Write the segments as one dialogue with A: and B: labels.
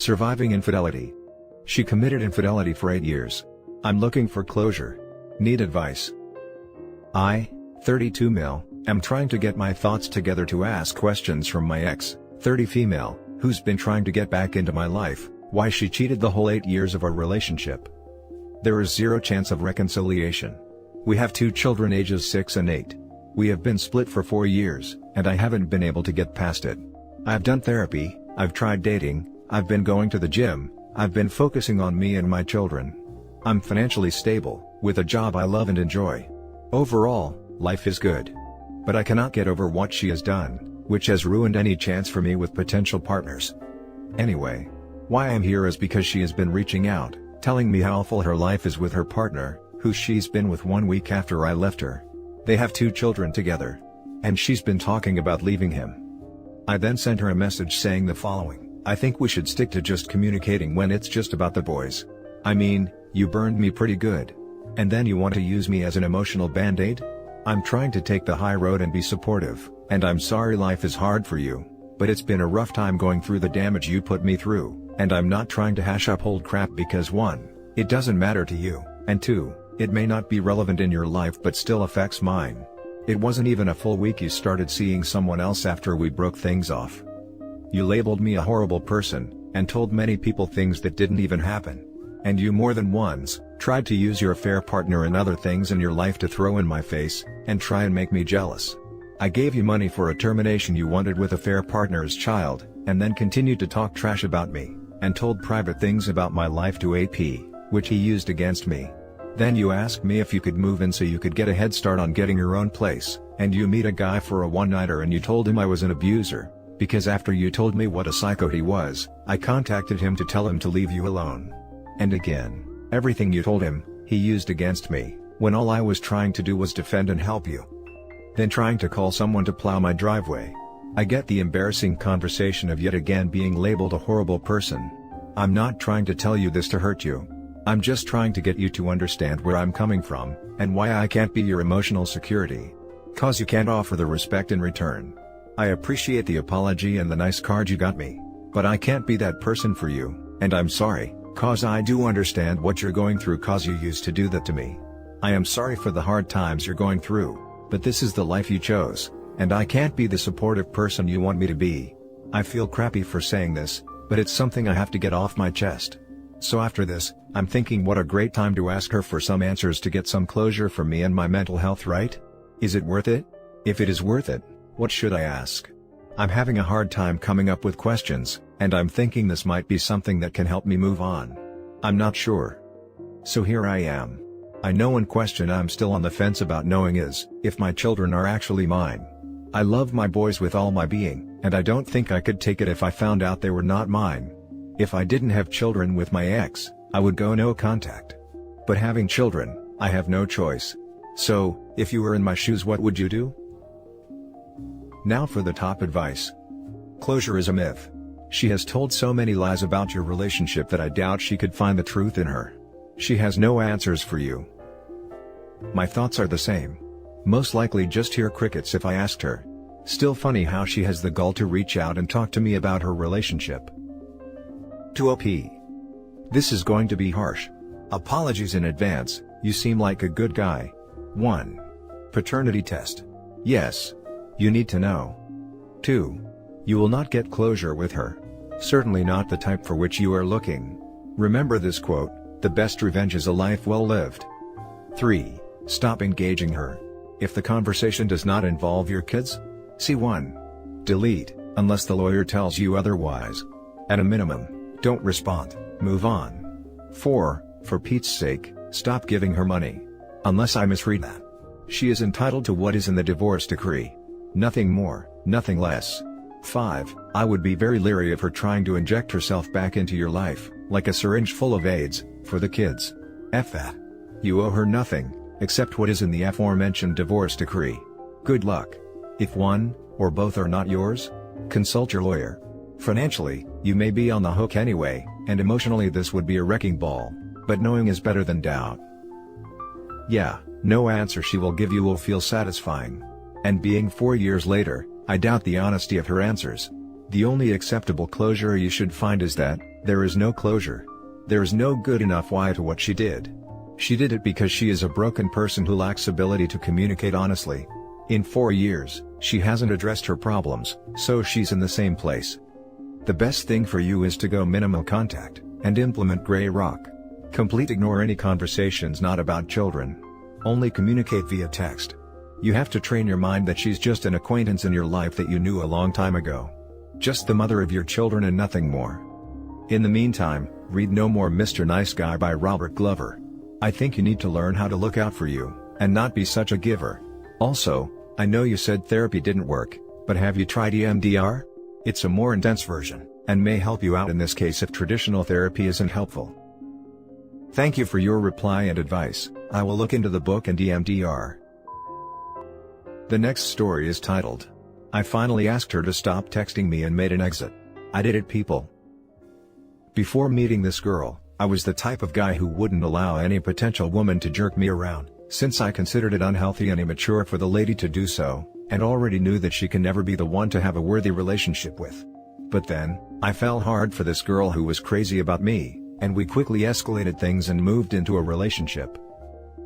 A: Surviving infidelity. She committed infidelity for 8 years. I'm looking for closure. Need advice. I, 32 male, am trying to get my thoughts together to ask questions from my ex, 30 female, who's been trying to get back into my life, why she cheated the whole 8 years of our relationship. There is zero chance of reconciliation. We have 2 children ages 6 and 8. We have been split for 4 years, and I haven't been able to get past it. I've done therapy, I've tried dating, I've been going to the gym, I've been focusing on me and my children. I'm financially stable, with a job I love and enjoy. Overall, life is good. But I cannot get over what she has done, which has ruined any chance for me with potential partners. Anyway, why I'm here is because she has been reaching out, telling me how awful her life is with her partner, who she's been with 1 week after I left her. They have 2 children together. And she's been talking about leaving him. I then sent her a message saying the following: I think we should stick to just communicating when it's just about the boys. I mean, you burned me pretty good. And then you want to use me as an emotional band-aid? I'm trying to take the high road and be supportive, and I'm sorry life is hard for you, but it's been a rough time going through the damage you put me through, and I'm not trying to hash up old crap because 1, it doesn't matter to you, and 2, it may not be relevant in your life but still affects mine. It wasn't even a full week you started seeing someone else after we broke things off. You labeled me a horrible person, and told many people things that didn't even happen. And you more than once tried to use your affair partner and other things in your life to throw in my face, and try and make me jealous. I gave you money for a termination you wanted with affair partner's child, and then continued to talk trash about me, and told private things about my life to AP, which he used against me. Then you asked me if you could move in so you could get a head start on getting your own place, and you meet a guy for a one-nighter and you told him I was an abuser, because after you told me what a psycho he was, I contacted him to tell him to leave you alone. And again, everything you told him, he used against me, when all I was trying to do was defend and help you. Then trying to call someone to plow my driveway. I get the embarrassing conversation of yet again being labeled a horrible person. I'm not trying to tell you this to hurt you. I'm just trying to get you to understand where I'm coming from, and why I can't be your emotional security. 'Cause you can't offer the respect in return. I appreciate the apology and the nice card you got me, but I can't be that person for you, and I'm sorry, 'cause I do understand what you're going through 'cause you used to do that to me. I am sorry for the hard times you're going through, but this is the life you chose, and I can't be the supportive person you want me to be. I feel crappy for saying this, but it's something I have to get off my chest. So after this, I'm thinking what a great time to ask her for some answers to get some closure for me and my mental health, right? Is it worth it? If it is worth it, what should I ask? I'm having a hard time coming up with questions, and I'm thinking this might be something that can help me move on. I'm not sure. So here I am. I know one question I'm still on the fence about knowing is, if my children are actually mine. I love my boys with all my being, and I don't think I could take it if I found out they were not mine. If I didn't have children with my ex, I would go no contact. But having children, I have no choice. So, if you were in my shoes, what would you do? Now for the top advice. Closure is a myth. She has told so many lies about your relationship that I doubt she could find the truth in her. She has no answers for you. My thoughts are the same. Most likely just hear crickets if I asked her. Still funny how she has the gall to reach out and talk to me about her relationship. To OP. This is going to be harsh. Apologies in advance, you seem like a good guy. 1. Paternity test. Yes. You need to know. 2. You will not get closure with her. Certainly not the type for which you are looking. Remember this quote, the best revenge is a life well lived. 3. Stop engaging her. If the conversation does not involve your kids, C1. Delete, unless the lawyer tells you otherwise. At a minimum, don't respond, move on. 4. For Pete's sake, stop giving her money. Unless I misread that. She is entitled to what is in the divorce decree. Nothing more, nothing less. 5. I would be very leery of her trying to inject herself back into your life, like a syringe full of AIDS, for the kids. F that. You owe her nothing, except what is in the aforementioned divorce decree. Good luck. If one, or both are not yours, consult your lawyer. Financially, you may be on the hook anyway, and emotionally this would be a wrecking ball, but knowing is better than doubt. Yeah, no answer she will give you will feel satisfying. And being 4 years later, I doubt the honesty of her answers. The only acceptable closure you should find is that, There is no closure. There is no good enough why to what she did. She did it because she is a broken person who lacks ability to communicate honestly. In 4 years, she hasn't addressed her problems, so she's in the same place. The best thing for you is to go minimal contact, and implement gray rock. Complete ignore any conversations not about children. Only communicate via text. You have to train your mind that she's just an acquaintance in your life that you knew a long time ago. Just the mother of your children and nothing more. In the meantime, read No More Mr. Nice Guy by Robert Glover. I think you need to learn how to look out for you, and not be such a giver. Also, I know you said therapy didn't work, but have you tried EMDR? It's a more intense version, and may help you out in this case if traditional therapy isn't helpful. Thank you for your reply and advice. I will look into the book and EMDR. The next story is titled, I finally asked her to stop texting me and made an exit. I did it, people. Before meeting this girl, I was the type of guy who wouldn't allow any potential woman to jerk me around, since I considered it unhealthy and immature for the lady to do so, and already knew that she can never be the one to have a worthy relationship with. But then, I fell hard for this girl who was crazy about me, and we quickly escalated things and moved into a relationship.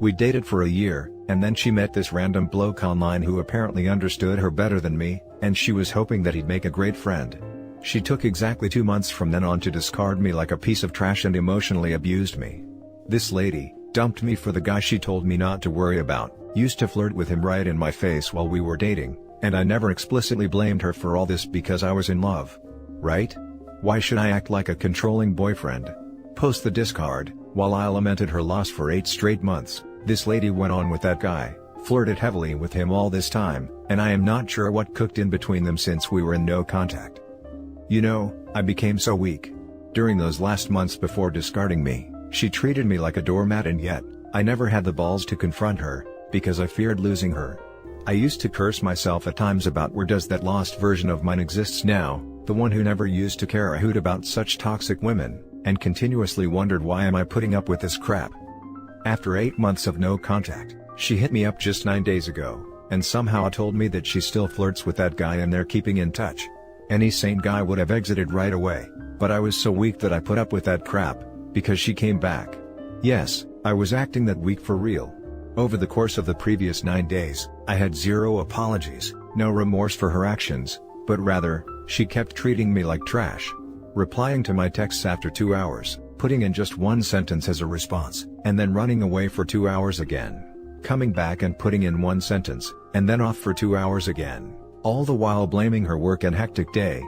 A: We dated for a year, and then she met this random bloke online who apparently understood her better than me, and she was hoping that he'd make a great friend. She took exactly 2 months from then on to discard me like a piece of trash and emotionally abused me. This lady dumped me for the guy she told me not to worry about, used to flirt with him right in my face while we were dating, and I never explicitly blamed her for all this because I was in love. Right? Why should I act like a controlling boyfriend? Post the discard. While I lamented her loss for 8 straight months, this lady went on with that guy, flirted heavily with him all this time, and I am not sure what cooked in between them since we were in no contact. You know, I became so weak. During those last months before discarding me, she treated me like a doormat, and yet, I never had the balls to confront her, because I feared losing her. I used to curse myself at times about where does that lost version of mine exists now, the one who never used to care a hoot about such toxic women, and continuously wondered why am I putting up with this crap. After 8 months of no contact, she hit me up just 9 days ago, and somehow told me that she still flirts with that guy and they're keeping in touch. Any sane guy would have exited right away, but I was so weak that I put up with that crap, because she came back. Yes, I was acting that weak for real. Over the course of the previous 9 days, I had 0 apologies, no remorse for her actions, but rather, she kept treating me like trash. Replying to my texts after 2 hours, putting in just 1 sentence as a response, and then running away for 2 hours again. Coming back and putting in 1 sentence, and then off for 2 hours again. All the while blaming her work and hectic day.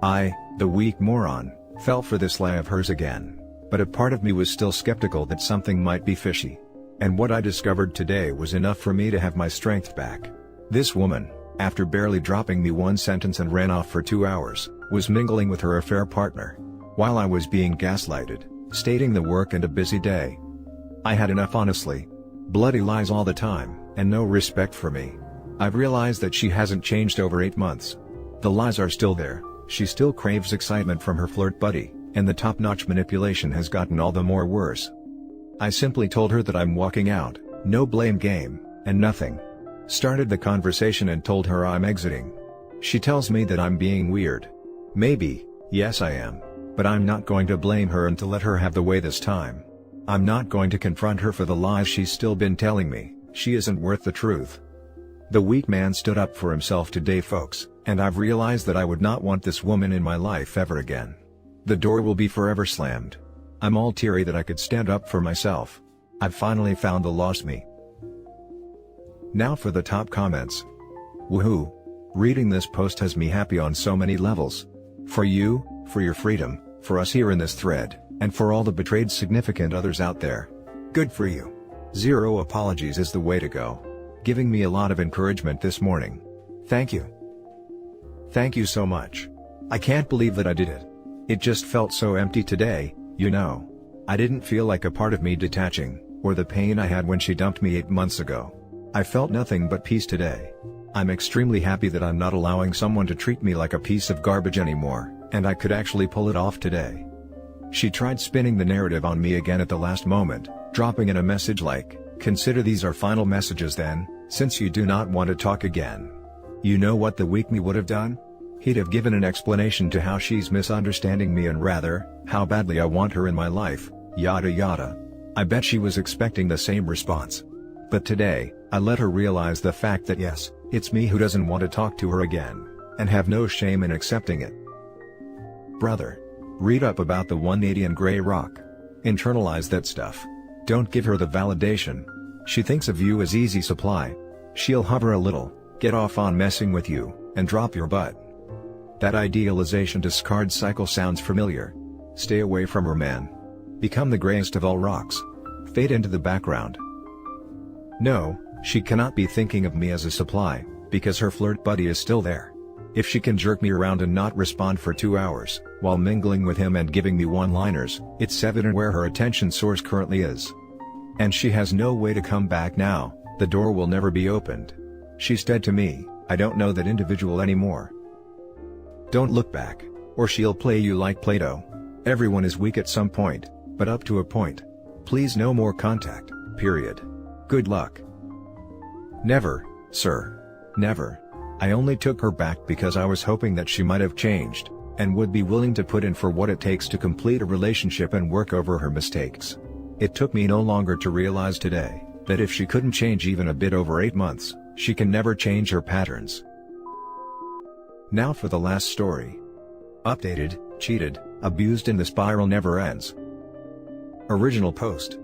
A: I, the weak moron, fell for this lie of hers again. But a part of me was still skeptical that something might be fishy. And what I discovered today was enough for me to have my strength back. This woman, after barely dropping me 1 sentence and ran off for 2 hours, was mingling with her affair partner. While I was being gaslighted, stating the work and a busy day. I had enough, honestly. Bloody lies all the time, and no respect for me. I've realized that she hasn't changed over 8 months. The lies are still there, she still craves excitement from her flirt buddy, and the top-notch manipulation has gotten all the more worse. I simply told her that I'm walking out, no blame game, and nothing. Started the conversation and told her I'm exiting. She tells me that I'm being weird. Maybe, yes I am, but I'm not going to blame her and to let her have the way this time. I'm not going to confront her for the lies she's still been telling me. She isn't worth the truth. The weak man stood up for himself today, folks, and I've realized that I would not want this woman in my life ever again. The door will be forever slammed. I'm all teary that I could stand up for myself. I've finally found the lost me. Now for the top comments. Woohoo! Reading this post has me happy on so many levels. For you, for your freedom, for us here in this thread, and for all the betrayed significant others out there. Good for you. 0 apologies is the way to go. Giving me a lot of encouragement this morning. Thank you. Thank you so much. I can't believe that I did it. It just felt so empty today, you know. I didn't feel like a part of me detaching, or the pain I had when she dumped me 8 months ago. I felt nothing but peace today. I'm extremely happy that I'm not allowing someone to treat me like a piece of garbage anymore, and I could actually pull it off today. She tried spinning the narrative on me again at the last moment, dropping in a message like, "Consider these our final messages then, since you do not want to talk again." You know what the weak me would have done? He'd have given an explanation to how she's misunderstanding me and rather, how badly I want her in my life, yada yada. I bet she was expecting the same response. But today, I let her realize the fact that yes, it's me who doesn't want to talk to her again, and have no shame in accepting it. Brother. Read up about the 180 and Grey Rock. Internalize that stuff. Don't give her the validation. She thinks of you as easy supply. She'll hover a little, get off on messing with you, and drop your butt. That idealization discard cycle sounds familiar. Stay away from her, man. Become the greyest of all rocks. Fade into the background. No, she cannot be thinking of me as a supply, because her flirt buddy is still there. If she can jerk me around and not respond for 2 hours, while mingling with him and giving me one-liners, it's evident where her attention source currently is. And she has no way to come back now, the door will never be opened. She's dead to me, I don't know that individual anymore. Don't look back, or she'll play you like Play-Doh. Everyone is weak at some point, but up to a point. Please no more contact, period. Good luck. Never, sir. Never. I only took her back because I was hoping that she might have changed, and would be willing to put in for what it takes to complete a relationship and work over her mistakes. It took me no longer to realize today, that if she couldn't change even a bit over 8 months, she can never change her patterns. Now for the last story. Updated, cheated, abused and the spiral never ends. Original post.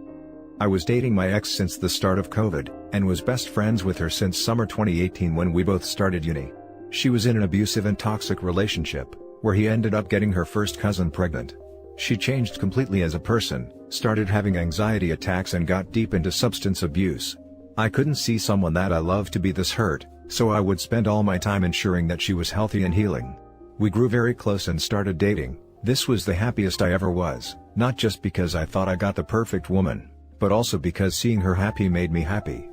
A: I was dating my ex since the start of COVID, and was best friends with her since summer 2018 when we both started uni. She was in an abusive and toxic relationship, where he ended up getting her first cousin pregnant. She changed completely as a person, started having anxiety attacks and got deep into substance abuse. I couldn't see someone that I loved to be this hurt, so I would spend all my time ensuring that she was healthy and healing. We grew very close and started dating. This was the happiest I ever was, not just because I thought I got the perfect woman, but also because seeing her happy made me happy.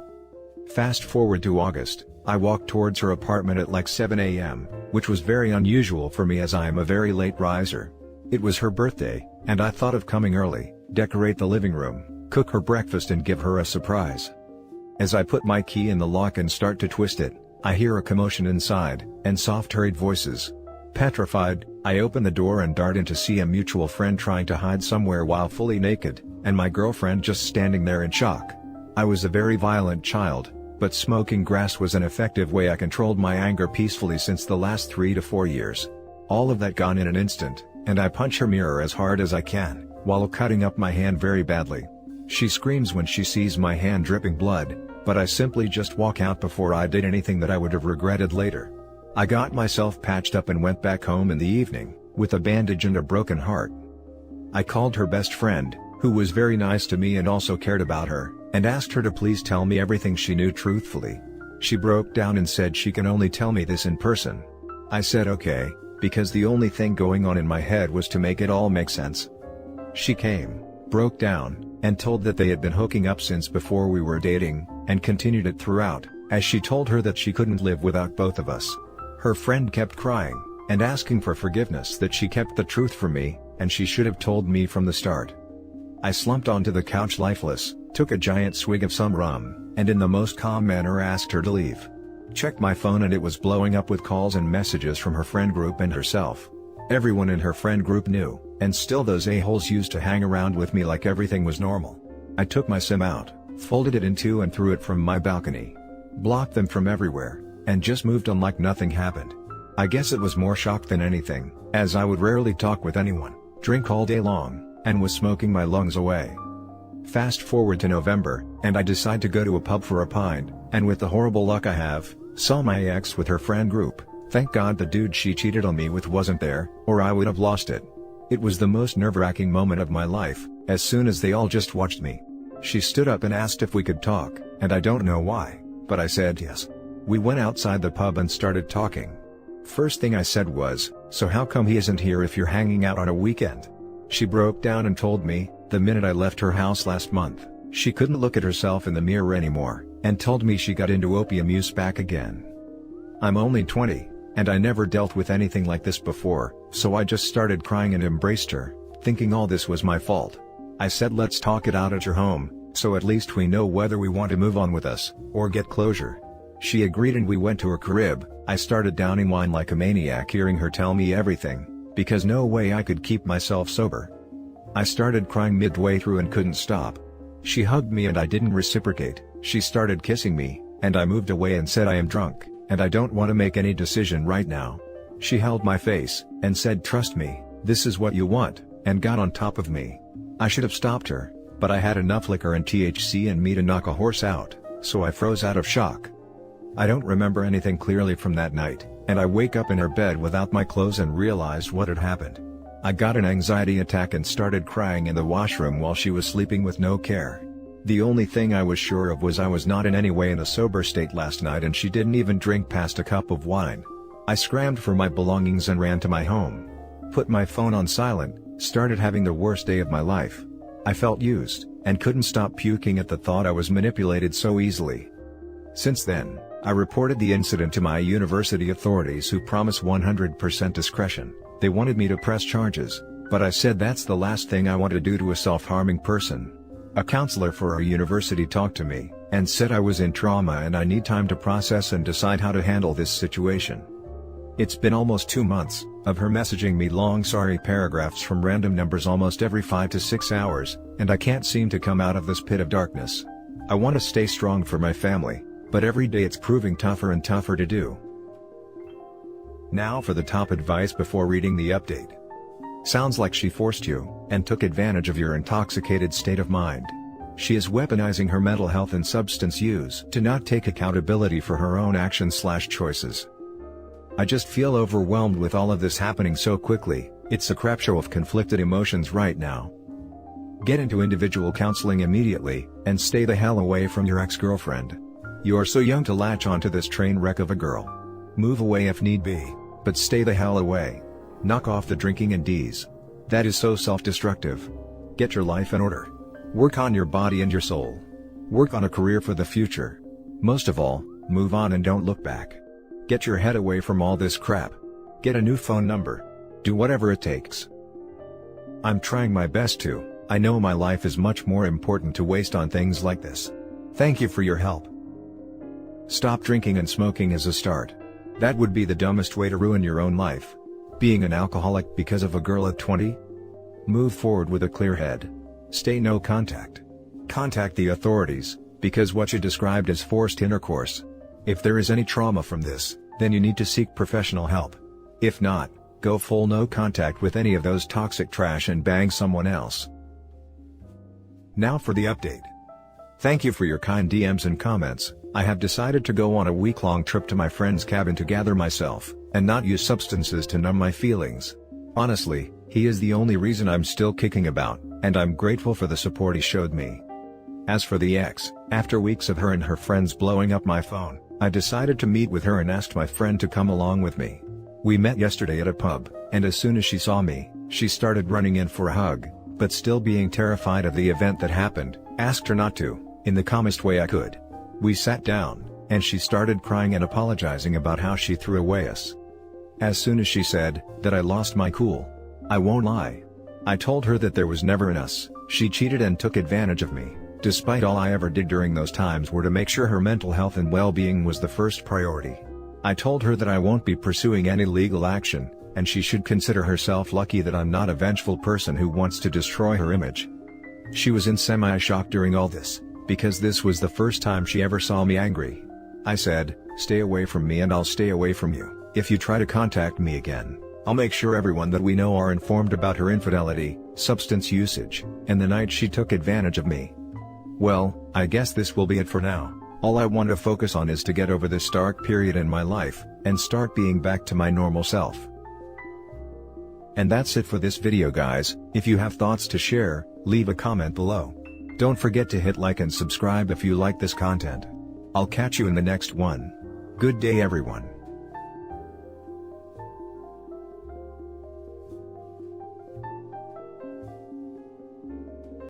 A: Fast forward to August, I walked towards her apartment at like 7 a.m., which was very unusual for me as I am a very late riser. It was her birthday, and I thought of coming early, decorate the living room, cook her breakfast and give her a surprise. As I put my key in the lock and start to twist it, I hear a commotion inside, and soft hurried voices. Petrified, I open the door and dart in to see a mutual friend trying to hide somewhere while fully naked, and my girlfriend just standing there in shock. I was a very violent child, but smoking grass was an effective way I controlled my anger peacefully since the last 3 to 4 years. All of that gone in an instant, and I punch her mirror as hard as I can, while cutting up my hand very badly. She screams when she sees my hand dripping blood, but I simply just walk out before I did anything that I would have regretted later. I got myself patched up and went back home in the evening, with a bandage and a broken heart. I called her best friend, who was very nice to me and also cared about her, and asked her to please tell me everything she knew truthfully. She broke down and said she can only tell me this in person. I said okay, because the only thing going on in my head was to make it all make sense. She came, broke down, and told that they had been hooking up since before we were dating, and continued it throughout, as she told her that she couldn't live without both of us. Her friend kept crying, and asking for forgiveness that she kept the truth from me, and she should have told me from the start. I slumped onto the couch lifeless, took a giant swig of some rum, and in the most calm manner asked her to leave. Checked my phone and it was blowing up with calls and messages from her friend group and herself. Everyone in her friend group knew, and still those a-holes used to hang around with me like everything was normal. I took my SIM out, folded it in two and threw it from my balcony. Blocked them from everywhere, and just moved on like nothing happened. I guess it was more shock than anything, as I would rarely talk with anyone, drink all day long, and was smoking my lungs away. Fast forward to November, and I decide to go to a pub for a pint, and with the horrible luck I have, saw my ex with her friend group. Thank God the dude she cheated on me with wasn't there, or I would have lost it. It was the most nerve-wracking moment of my life, as soon as they all just watched me. She stood up and asked if we could talk, and I don't know why, but I said yes. We went outside the pub and started talking. First thing I said was, "So how come he isn't here if you're hanging out on a weekend?" She broke down and told me, the minute I left her house last month, she couldn't look at herself in the mirror anymore, and told me she got into opium use back again. I'm only 20, and I never dealt with anything like this before, so I just started crying and embraced her, thinking all this was my fault. I said let's talk it out at your home, so at least we know whether we want to move on with us, or get closure. She agreed and we went to her crib. I started downing wine like a maniac hearing her tell me everything, because no way I could keep myself sober. I started crying midway through and couldn't stop. She hugged me and I didn't reciprocate. She started kissing me, and I moved away and said I am drunk, and I don't want to make any decision right now. She held my face, and said trust me, this is what you want, and got on top of me. I should have stopped her, but I had enough liquor and THC in me to knock a horse out, so I froze out of shock. I don't remember anything clearly from that night, and I wake up in her bed without my clothes and realized what had happened. I got an anxiety attack and started crying in the washroom while she was sleeping with no care. The only thing I was sure of was I was not in any way in a sober state last night, and she didn't even drink past a cup of wine. I scrambled for my belongings and ran to my home. Put my phone on silent, started having the worst day of my life. I felt used, and couldn't stop puking at the thought I was manipulated so easily. Since then, I reported the incident to my university authorities, who promise 100% discretion. They wanted me to press charges, but I said that's the last thing I want to do to a self-harming person. A counselor for our university talked to me, and said I was in trauma and I need time to process and decide how to handle this situation. It's been almost 2 months of her messaging me long sorry paragraphs from random numbers almost every 5 to 6 hours, and I can't seem to come out of this pit of darkness. I want to stay strong for my family, but every day it's proving tougher and tougher to do. Now for the top advice before reading the update. Sounds like she forced you, and took advantage of your intoxicated state of mind. She is weaponizing her mental health and substance use to not take accountability for her own actions/choices. I just feel overwhelmed with all of this happening so quickly. It's a crap show of conflicted emotions right now. Get into individual counseling immediately, and stay the hell away from your ex-girlfriend. You're so young to latch onto this train wreck of a girl. Move away if need be, but stay the hell away. Knock off the drinking and D's. That is so self-destructive. Get your life in order. Work on your body and your soul. Work on a career for the future. Most of all, move on and don't look back. Get your head away from all this crap. Get a new phone number. Do whatever it takes. I'm trying my best to. I know my life is much more important to waste on things like this. Thank you for your help. Stop drinking and smoking is a start. That would be the dumbest way to ruin your own life. Being an alcoholic because of a girl at 20? Move forward with a clear head. Stay no contact. Contact the authorities, because what you described is forced intercourse. If there is any trauma from this, then you need to seek professional help. If not, go full no contact with any of those toxic trash and bang someone else. Now for the update. Thank you for your kind DMs and comments. I have decided to go on a week-long trip to my friend's cabin to gather myself, and not use substances to numb my feelings. Honestly, he is the only reason I'm still kicking about, and I'm grateful for the support he showed me. As for the ex, after weeks of her and her friends blowing up my phone, I decided to meet with her and asked my friend to come along with me. We met yesterday at a pub, and as soon as she saw me, she started running in for a hug, but still being terrified of the event that happened, asked her not to, in the calmest way I could. We sat down, and she started crying and apologizing about how she threw away us. As soon as she said that, I lost my cool. I won't lie. I told her that there was never an us. She cheated and took advantage of me, despite all I ever did during those times were to make sure her mental health and well-being was the first priority. I told her that I won't be pursuing any legal action, and she should consider herself lucky that I'm not a vengeful person who wants to destroy her image. She was in semi-shock during all this, because this was the first time she ever saw me angry. I said, stay away from me and I'll stay away from you. If you try to contact me again, I'll make sure everyone that we know are informed about her infidelity, substance usage, and the night she took advantage of me. Well, I guess this will be it for now. All I want to focus on is to get over this dark period in my life, and start being back to my normal self. And that's it for this video, guys. If you have thoughts to share, leave a comment below. Don't forget to hit like and subscribe if you like this content. I'll catch you in the next one. Good day everyone.